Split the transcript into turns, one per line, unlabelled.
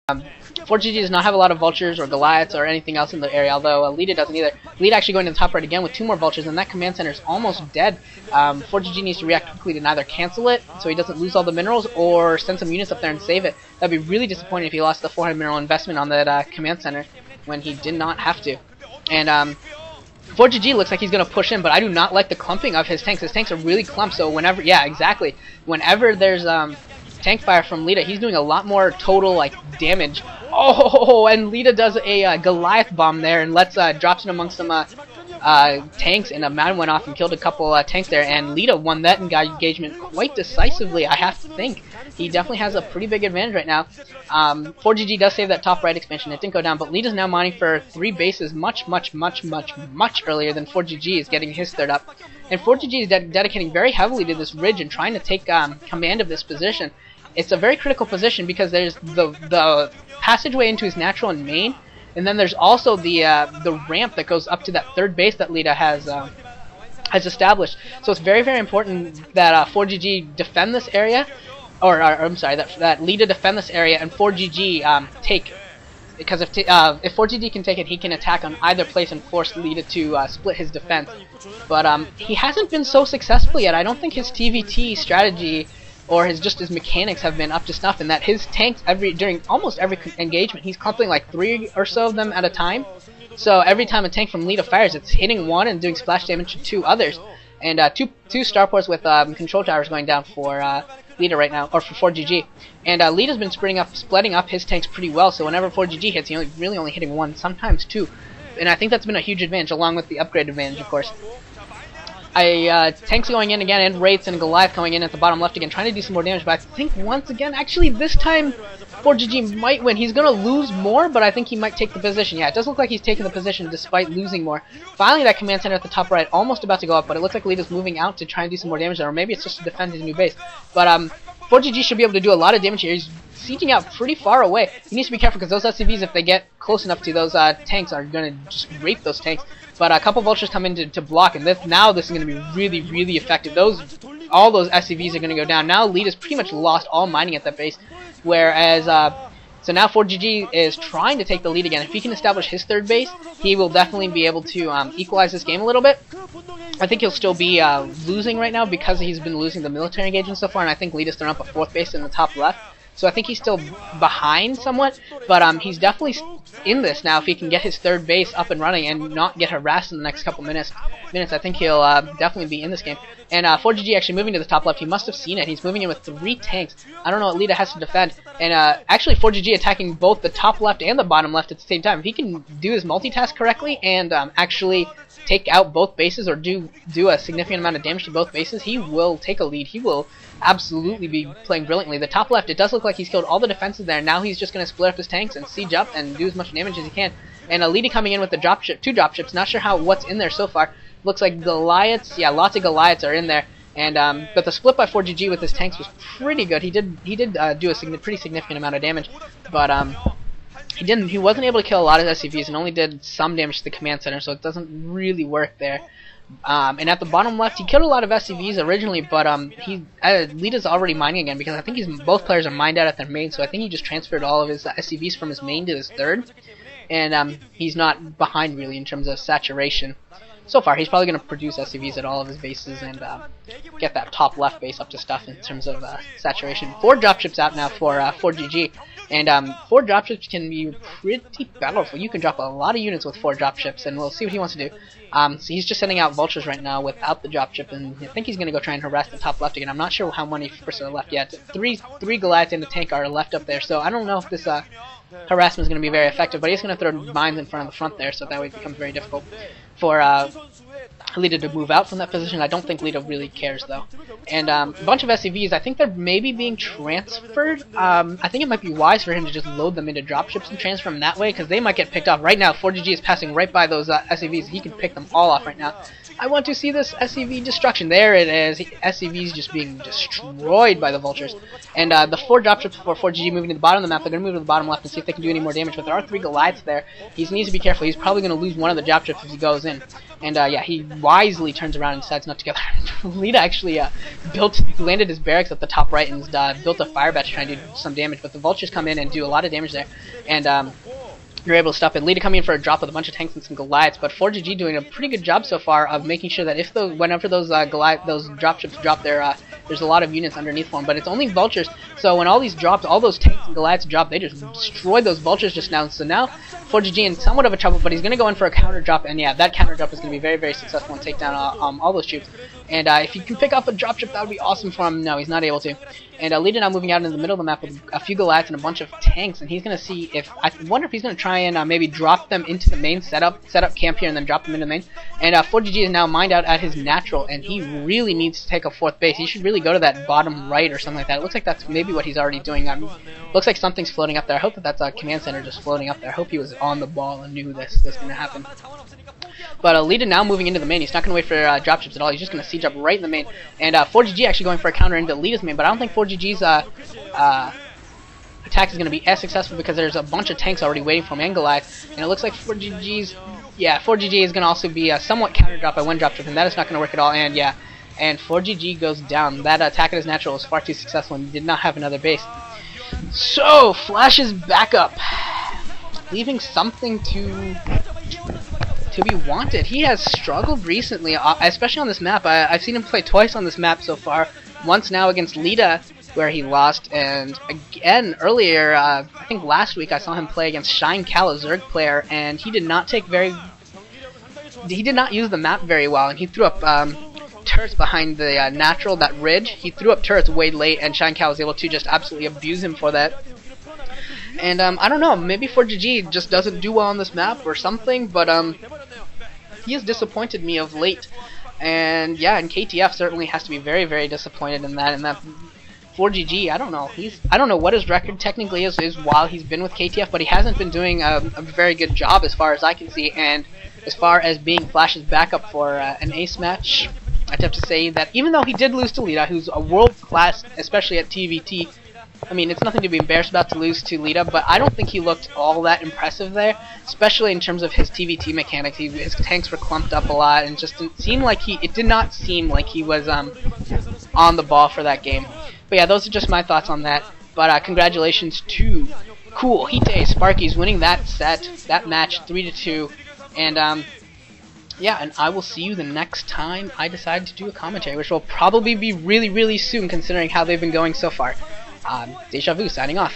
Forgg does not have a lot of vultures or Goliaths or anything else in the area, although Leta doesn't either. Leta actually going to the top right again with 2 more vultures, and that command center is almost dead. Forgg needs to react quickly to either cancel it so he doesn't lose all the minerals, or send some units up there and save it. That'd be really disappointing if he lost the 400 mineral investment on that command center when he did not have to. And Forgg looks like he's going to push in, but I do not like the clumping of his tanks. His tanks are really clumped, so whenever, yeah, exactly. Whenever there's tank fire from Leta, he's doing a lot more total like damage. Oh, and Leta does a Goliath bomb there and drops it amongst some tanks, and a man went off and killed a couple tanks there, and Leta won that engagement quite decisively, I have to think. He definitely has a pretty big advantage right now. Forgg does save that top right expansion. It didn't go down, but Leta's now mining for 3 bases much earlier than Forgg is getting his third up. And Forgg is dedicating very heavily to this ridge and trying to take command of this position. It's a very critical position because there's the passageway into his natural and main, and then there's also the ramp that goes up to that third base that Leta has established. So it's very important that Forgg defend this area, or I'm sorry, that Leta defend this area and Forgg take, because if Forgg can take it, he can attack on either place and force Leta to split his defense. But he hasn't been so successful yet. I don't think his TVT strategy or his mechanics have been up to snuff, in that his tanks during almost every engagement, he's clumping like 3 or so of them at a time. So every time a tank from Leta fires, it's hitting one and doing splash damage to 2 others. And two starports with control towers going down for Leta right now, or for Forgg. And Leta's been splitting up his tanks pretty well, so whenever Forgg hits, he's really only hitting 1, sometimes 2. And I think that's been a huge advantage, along with the upgrade advantage, of course. Tanks going in again, and Wraiths and Goliath going in at the bottom left again, trying to do some more damage, but I think once again, actually this time, Forgg might win. He's going to lose more, but I think he might take the position. Yeah, it does look like he's taking the position despite losing more. Finally, that command center at the top right, almost about to go up, but it looks like Leta's moving out to try and do some more damage there, or maybe it's just to defend his new base. But Forgg should be able to do a lot of damage here. He's sieging out pretty far away. He needs to be careful because those SCVs, if they get close enough to those tanks, are going to just rape those tanks. But a couple vultures come in to block, and now this is going to be really effective. All those SCVs are going to go down. Now Leta's pretty much lost all mining at that base, whereas so now Forgg is trying to take the lead again. If he can establish his third base, he will definitely be able to equalize this game a little bit. I think he'll still be losing right now because he's been losing the military engagement so far, and I think Leta's thrown up a 4th base in the top left. So I think he's still behind somewhat, but he's definitely in this now. If he can get his third base up and running and not get harassed in the next couple minutes, I think he'll definitely be in this game. And Forgg actually moving to the top left, he must have seen it. He's moving in with 3 tanks. I don't know what Leta has to defend. And actually Forgg attacking both the top left and the bottom left at the same time. If he can do his multitask correctly and actually take out both bases, or do a significant amount of damage to both bases, he will take a lead. He will absolutely be playing brilliantly. The top left, it does look like he's killed all the defenses there. Now he's just going to split up his tanks and siege up and do as much damage as he can. And Leta coming in with the dropship, 2 dropships. Not sure what's in there so far. Looks like Goliaths. Yeah, lots of Goliaths are in there. And but the split by Forgg with his tanks was pretty good. He did do a pretty significant amount of damage, but he wasn't able to kill a lot of SCVs and only did some damage to the command center, so it doesn't really work there. And at the bottom left, he killed a lot of SCVs originally, but Leta's already mining again, because I think both players are mined out at their main, so I think he just transferred all of his SCVs from his main to his third, and he's not behind really in terms of saturation. So far, he's probably going to produce SCVs at all of his bases and get that top left base up to stuff in terms of saturation. 4 dropships out now for Forgg, and 4 dropships can be pretty powerful. You can drop a lot of units with 4 dropships, and we'll see what he wants to do. So he's just sending out vultures right now without the dropship, and I think he's going to go try and harass the top left again. I'm not sure how many are left yet. 3 Goliaths and a tank are left up there, so I don't know if this harassment is going to be very effective, but he's going to throw mines in front of the front there, so that way it becomes very difficult for Leta to move out from that position. I don't think Leta really cares though. And a bunch of SCVs, I think they're maybe being transferred. I think it might be wise for him to just load them into dropships and transfer them that way, because they might get picked off. Right now, Forgg is passing right by those SCVs. He can pick them all off right now. I want to see this SCV destruction. There it is. SCVs just being destroyed by the vultures. And the 4 dropships for Forgg moving to the bottom of the map. They're going to move to the bottom left and see if they can do any more damage. But there are 3 Goliaths there. He needs to be careful. He's probably going to lose one of the dropships as he goes. goes in. And yeah, he wisely turns around and decides not to go there. Leta actually landed his barracks at the top right and built a fire bat to try and do some damage, but the vultures come in and do a lot of damage there. And you're able to stop it. Leta coming in for a drop with a bunch of tanks and some Goliaths, but Forgg doing a pretty good job so far of making sure that whenever those dropships drop there's a lot of units underneath for them, but it's only vultures. So when all these drops, all those tanks and Goliaths drop, they just destroyed those vultures just now. So now Forgg in somewhat of a trouble, but he's going to go in for a counter drop, and yeah, that counter drop is going to be very, very successful and take down all those troops. And if he can pick up a dropship, that would be awesome for him. No, he's not able to. And Leta now moving out into the middle of the map with a few Goliaths and a bunch of tanks, and he's going to see if, I wonder if he's going to try and maybe drop them into the main setup camp here and then drop them into the main. And Forgg is now mined out at his natural, and he really needs to take a 4th base. He should really go to that bottom right or something like that. It looks like that's maybe what he's already doing. Looks like something's floating up there. I hope that that's a command center just floating up there. I hope he was on the ball and knew this was going to happen. But Leta now moving into the main. He's not going to wait for dropships at all. He's just going to siege up right in the main. And Forgg actually going for a counter into Leta's main, but I don't think Forgg's attack is going to be as successful because there's a bunch of tanks already waiting for him and Goliath. And it looks like Forgg is going to also be somewhat counter drop by one dropship, and that is not going to work at all. And yeah, and Forgg goes down. That attack at his natural was far too successful and did not have another base. So Flash is back up, leaving something to be wanted. He has struggled recently, especially on this map. I've seen him play twice on this map so far. Once now against Leta, where he lost, and again earlier, I think last week I saw him play against Shine Cal, a Zerg player, and he did not use the map very well, and he threw up turrets behind the natural, that ridge. He threw up turrets way late, and Shine Cal was able to just absolutely abuse him for that. And I don't know, maybe Forgg just doesn't do well on this map or something, but he has disappointed me of late. And yeah, and KTF certainly has to be very, very disappointed in that. And that Forgg, I don't know. I don't know what his record technically is while he's been with KTF, but he hasn't been doing a very good job as far as I can see. And as far as being Flash's backup for an ace match, I'd have to say that even though he did lose to Leta, who's a world class, especially at TVT. I mean, it's nothing to be embarrassed about to lose to Leta, but I don't think he looked all that impressive there, especially in terms of his TVT mechanics. His tanks were clumped up a lot, and just didn't seem like it did not seem like he was on the ball for that game. But yeah, those are just my thoughts on that. But congratulations to Cool Hite Sparkyz winning that match 3-2, and yeah, and I will see you the next time I decide to do a commentary, which will probably be really, really soon, considering how they've been going so far. Deja Vu signing off.